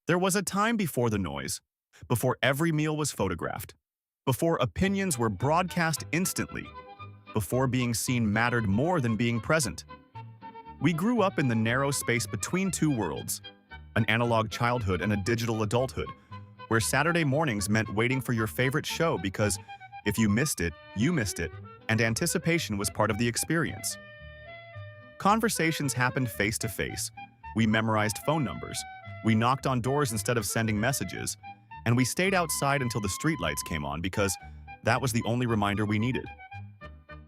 There was a time before the noise, before every meal was photographed, before opinions were broadcast instantly, before being seen mattered more than being present. We grew up in the narrow space between two worlds, an analog childhood and a digital adulthood, where Saturday mornings meant waiting for your favorite show because if you missed it, and anticipation was part of the experience. Conversations happened face to face. We memorized phone numbers. We knocked on doors instead of sending messages. And we stayed outside until the streetlights came on because that was the only reminder we needed.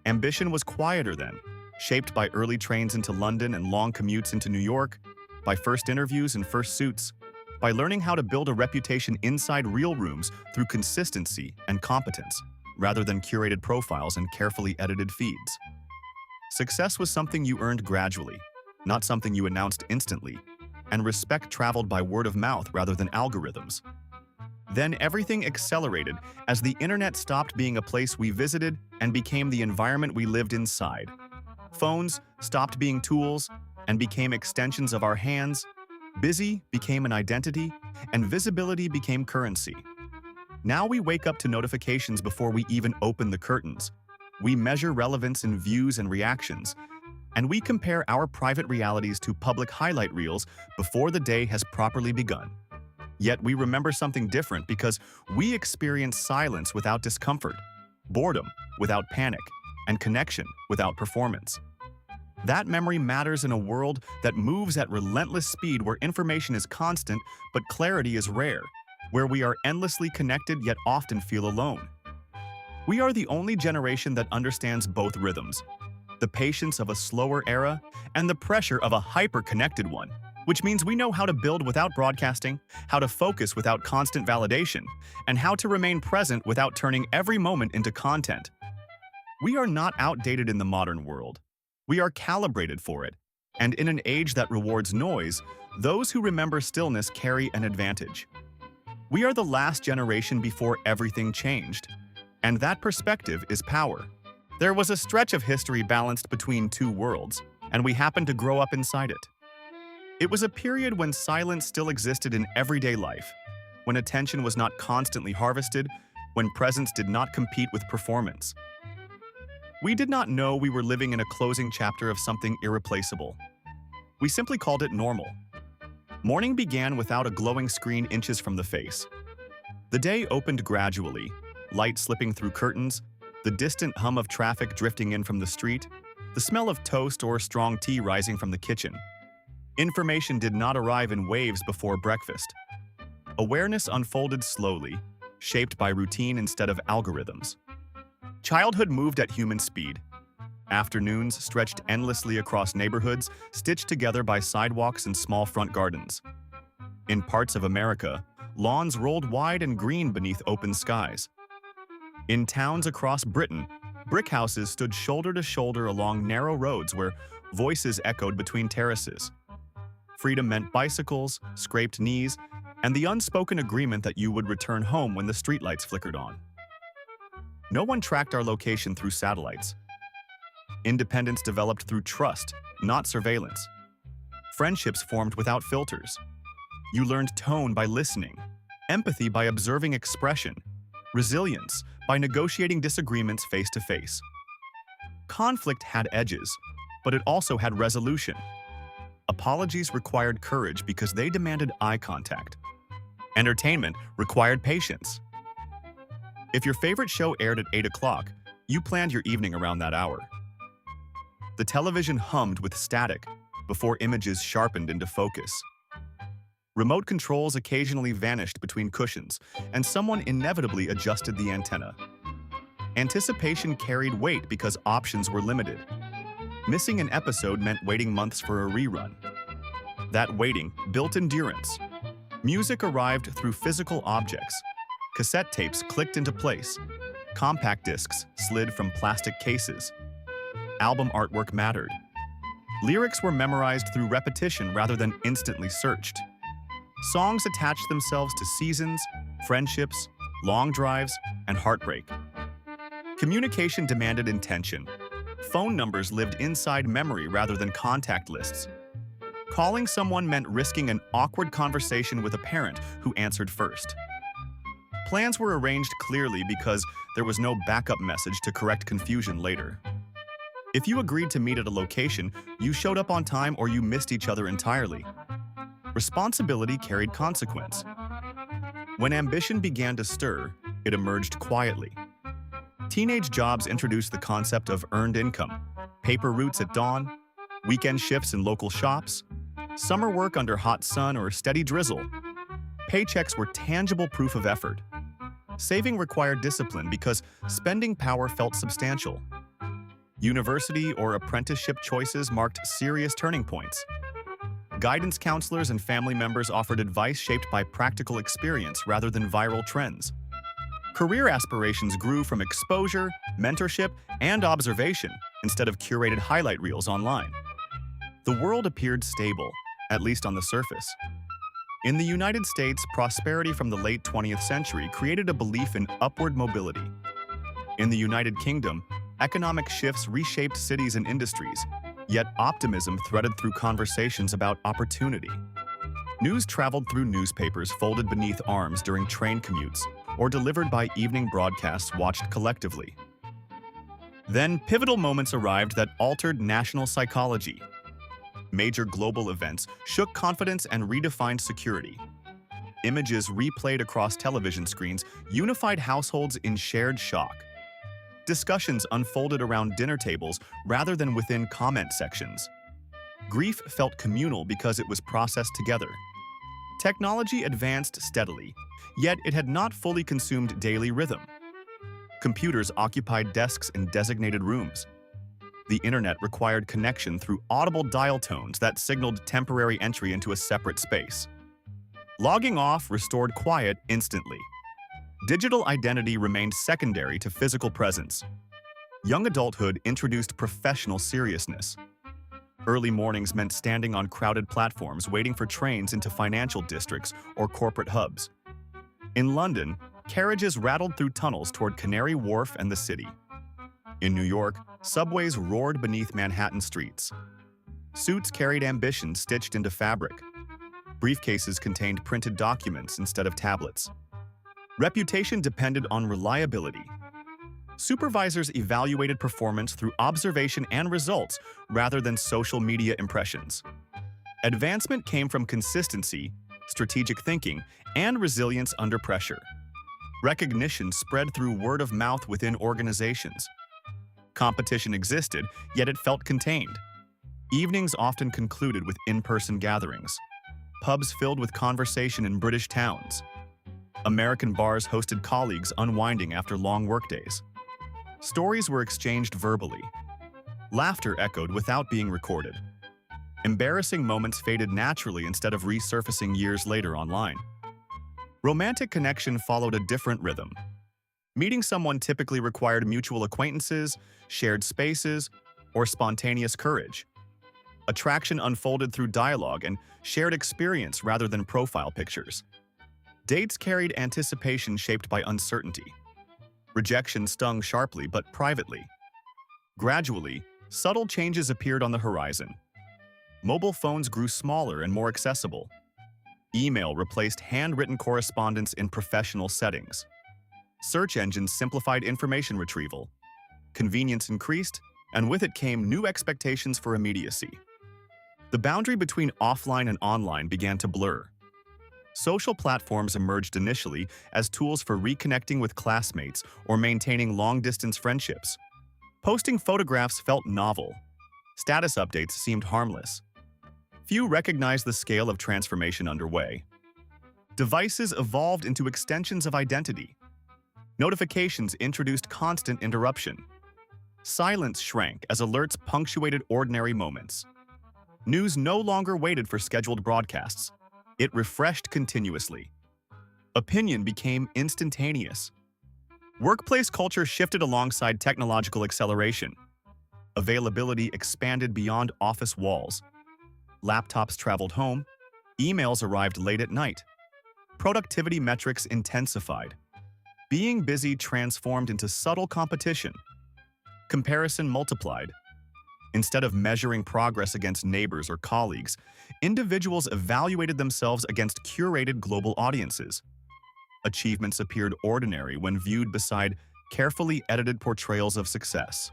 Ambition was quieter then, shaped by early trains into London and long commutes into New York, by first interviews and first suits, by learning how to build a reputation inside real rooms through consistency and competence, rather than curated profiles and carefully edited feeds. Success was something you earned gradually, not something you announced instantly, and respect traveled by word of mouth rather than algorithms. Then everything accelerated as the internet stopped being a place we visited and became the environment we lived inside. Phones stopped being tools and became extensions of our hands. Busy became an identity, and visibility became currency. Now we wake up to notifications before we even open the curtains. We measure relevance in views and reactions, and we compare our private realities to public highlight reels before the day has properly begun. Yet we remember something different because we experience silence without discomfort, boredom without panic, and connection without performance. That memory matters in a world that moves at relentless speed, where information is constant but clarity is rare, where we are endlessly connected yet often feel alone. We are the only generation that understands both rhythms, the patience of a slower era and the pressure of a hyper-connected one, which means we know how to build without broadcasting, how to focus without constant validation, and how to remain present without turning every moment into content. We are not outdated in the modern world. We are calibrated for it, and in an age that rewards noise, those who remember stillness carry an advantage. We are the last generation before everything changed, and that perspective is power. There was a stretch of history balanced between two worlds, and we happened to grow up inside it. It was a period when silence still existed in everyday life, when attention was not constantly harvested, when presence did not compete with performance. We did not know we were living in a closing chapter of something irreplaceable. We simply called it normal. Morning began without a glowing screen inches from the face. The day opened gradually, light slipping through curtains, the distant hum of traffic drifting in from the street, the smell of toast or strong tea rising from the kitchen. Information did not arrive in waves before breakfast. Awareness unfolded slowly, shaped by routine instead of algorithms. Childhood moved at human speed. Afternoons stretched endlessly across neighborhoods, stitched together by sidewalks and small front gardens. In parts of America, lawns rolled wide and green beneath open skies. In towns across Britain, brick houses stood shoulder to shoulder along narrow roads where voices echoed between terraces. Freedom meant bicycles, scraped knees, and the unspoken agreement that you would return home when the streetlights flickered on. No one tracked our location through satellites. Independence developed through trust, not surveillance. Friendships formed without filters. You learned tone by listening, empathy by observing expression, resilience by negotiating disagreements face to face. Conflict had edges, but it also had resolution. Apologies required courage because they demanded eye contact. Entertainment required patience. If your favorite show aired at 8 o'clock, you planned your evening around that hour. The television hummed with static before images sharpened into focus. Remote controls occasionally vanished between cushions, and someone inevitably adjusted the antenna. Anticipation carried weight because options were limited. Missing an episode meant waiting months for a rerun. That waiting built endurance. Music arrived through physical objects. Cassette tapes clicked into place. Compact discs slid from plastic cases. Album artwork mattered. Lyrics were memorized through repetition rather than instantly searched. Songs attached themselves to seasons, friendships, long drives, and heartbreak. Communication demanded intention. Phone numbers lived inside memory rather than contact lists. Calling someone meant risking an awkward conversation with a parent who answered first. Plans were arranged clearly because there was no backup message to correct confusion later. If you agreed to meet at a location, you showed up on time or you missed each other entirely. Responsibility carried consequence. When ambition began to stir, it emerged quietly. Teenage jobs introduced the concept of earned income, paper routes at dawn, weekend shifts in local shops, summer work under hot sun or steady drizzle. Paychecks were tangible proof of effort. Saving required discipline because spending power felt substantial. University or apprenticeship choices marked serious turning points. Guidance counselors and family members offered advice shaped by practical experience rather than viral trends. Career aspirations grew from exposure, mentorship, and observation instead of curated highlight reels online. The world appeared stable, at least on the surface. In the United States, prosperity from the late 20th century created a belief in upward mobility. In the United Kingdom, economic shifts reshaped cities and industries, yet optimism threaded through conversations about opportunity. News traveled through newspapers folded beneath arms during train commutes or delivered by evening broadcasts watched collectively. Then, pivotal moments arrived that altered national psychology. Major global events shook confidence and redefined security. Images replayed across television screens unified households in shared shock. Discussions unfolded around dinner tables rather than within comment sections. Grief felt communal because it was processed together. Technology advanced steadily, yet it had not fully consumed daily rhythm. Computers occupied desks in designated rooms. The internet required connection through audible dial tones that signaled temporary entry into a separate space. Logging off restored quiet instantly. Digital identity remained secondary to physical presence. Young adulthood introduced professional seriousness. Early mornings meant standing on crowded platforms waiting for trains into financial districts or corporate hubs. In London, carriages rattled through tunnels toward Canary Wharf and the city. In New York, subways roared beneath Manhattan streets. Suits carried ambition stitched into fabric. Briefcases contained printed documents instead of tablets. Reputation depended on reliability. Supervisors evaluated performance through observation and results rather than social media impressions. Advancement came from consistency, strategic thinking, and resilience under pressure. Recognition spread through word of mouth within organizations. Competition existed, yet it felt contained. Evenings often concluded with in-person gatherings. Pubs filled with conversation in British towns. American bars hosted colleagues unwinding after long workdays. Stories were exchanged verbally. Laughter echoed without being recorded. Embarrassing moments faded naturally instead of resurfacing years later online. Romantic connection followed a different rhythm. Meeting someone typically required mutual acquaintances, shared spaces, or spontaneous courage. Attraction unfolded through dialogue and shared experience rather than profile pictures. Dates carried anticipation shaped by uncertainty. Rejection stung sharply but privately. Gradually, subtle changes appeared on the horizon. Mobile phones grew smaller and more accessible. Email replaced handwritten correspondence in professional settings. Search engines simplified information retrieval. Convenience increased, and with it came new expectations for immediacy. The boundary between offline and online began to blur. Social platforms emerged initially as tools for reconnecting with classmates or maintaining long-distance friendships. Posting photographs felt novel. Status updates seemed harmless. Few recognized the scale of transformation underway. Devices evolved into extensions of identity. Notifications introduced constant interruption. Silence shrank as alerts punctuated ordinary moments. News no longer waited for scheduled broadcasts. It refreshed continuously. Opinion became instantaneous. Workplace culture shifted alongside technological acceleration. Availability expanded beyond office walls. Laptops traveled home. Emails arrived late at night. Productivity metrics intensified. Being busy transformed into subtle competition. Comparison multiplied. Instead of measuring progress against neighbors or colleagues, individuals evaluated themselves against curated global audiences. Achievements appeared ordinary when viewed beside carefully edited portrayals of success.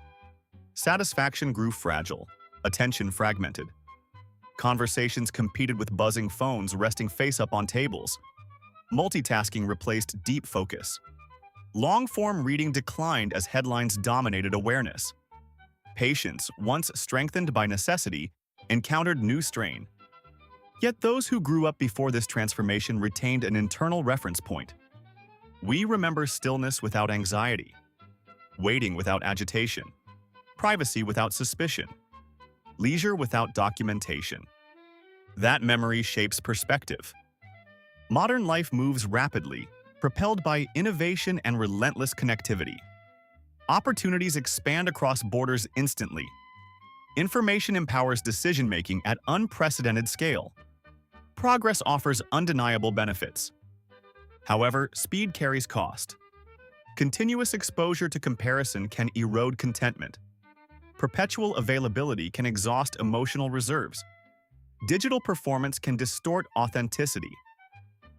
Satisfaction grew fragile, attention fragmented. Conversations competed with buzzing phones resting face-up on tables. Multitasking replaced deep focus. Long-form reading declined as headlines dominated awareness. Patience, once strengthened by necessity, encountered new strain. Yet those who grew up before this transformation retained an internal reference point. We remember stillness without anxiety, waiting without agitation, privacy without suspicion, leisure without documentation. That memory shapes perspective. Modern life moves rapidly, propelled by innovation and relentless connectivity. Opportunities expand across borders instantly. Information empowers decision-making at unprecedented scale. Progress offers undeniable benefits. However, speed carries cost. Continuous exposure to comparison can erode contentment. Perpetual availability can exhaust emotional reserves. Digital performance can distort authenticity.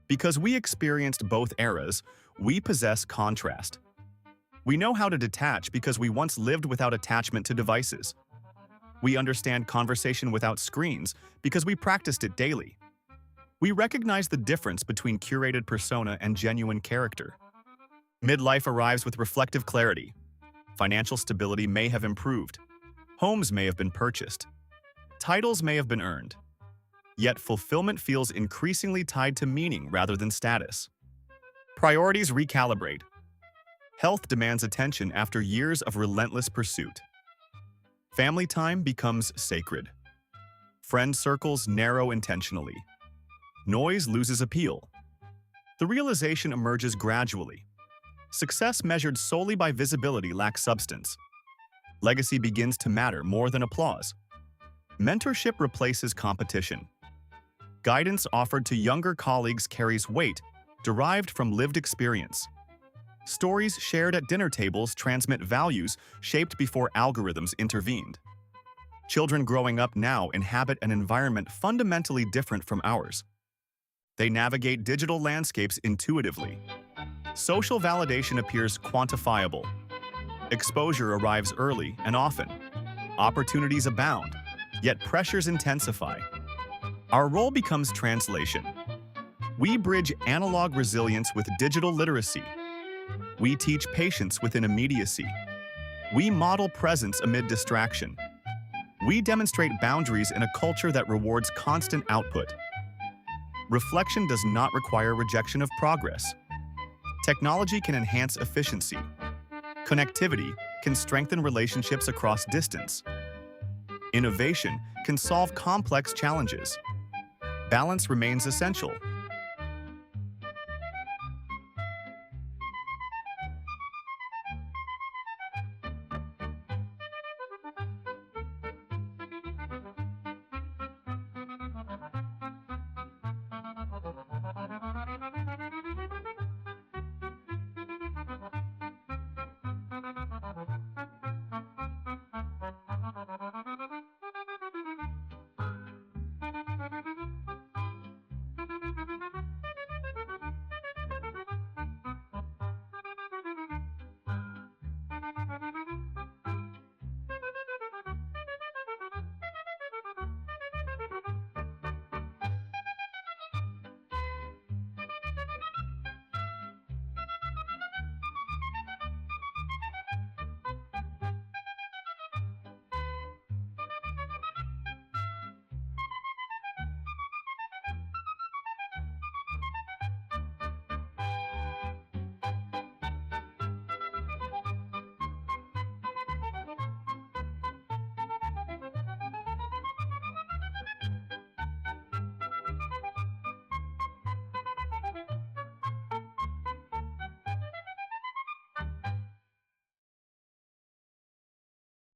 Because we experienced both eras, we possess contrast. We know how to detach because we once lived without attachment to devices. We understand conversation without screens because we practiced it daily. We recognize the difference between curated persona and genuine character. Midlife arrives with reflective clarity. Financial stability may have improved. Homes may have been purchased. Titles may have been earned. Yet fulfillment feels increasingly tied to meaning rather than status. Priorities recalibrate. Health demands attention after years of relentless pursuit. Family time becomes sacred. Friend circles narrow intentionally. Noise loses appeal. The realization emerges gradually. Success measured solely by visibility lacks substance. Legacy begins to matter more than applause. Mentorship replaces competition. Guidance offered to younger colleagues carries weight, derived from lived experience. Stories shared at dinner tables transmit values shaped before algorithms intervened. Children growing up now inhabit an environment fundamentally different from ours. They navigate digital landscapes intuitively. Social validation appears quantifiable. Exposure arrives early and often. Opportunities abound, yet pressures intensify. Our role becomes translation. We bridge analog resilience with digital literacy. We teach patience within immediacy. We model presence amid distraction. We demonstrate boundaries in a culture that rewards constant output. Reflection does not require rejection of progress. Technology can enhance efficiency. Connectivity can strengthen relationships across distance. Innovation can solve complex challenges. Balance remains essential.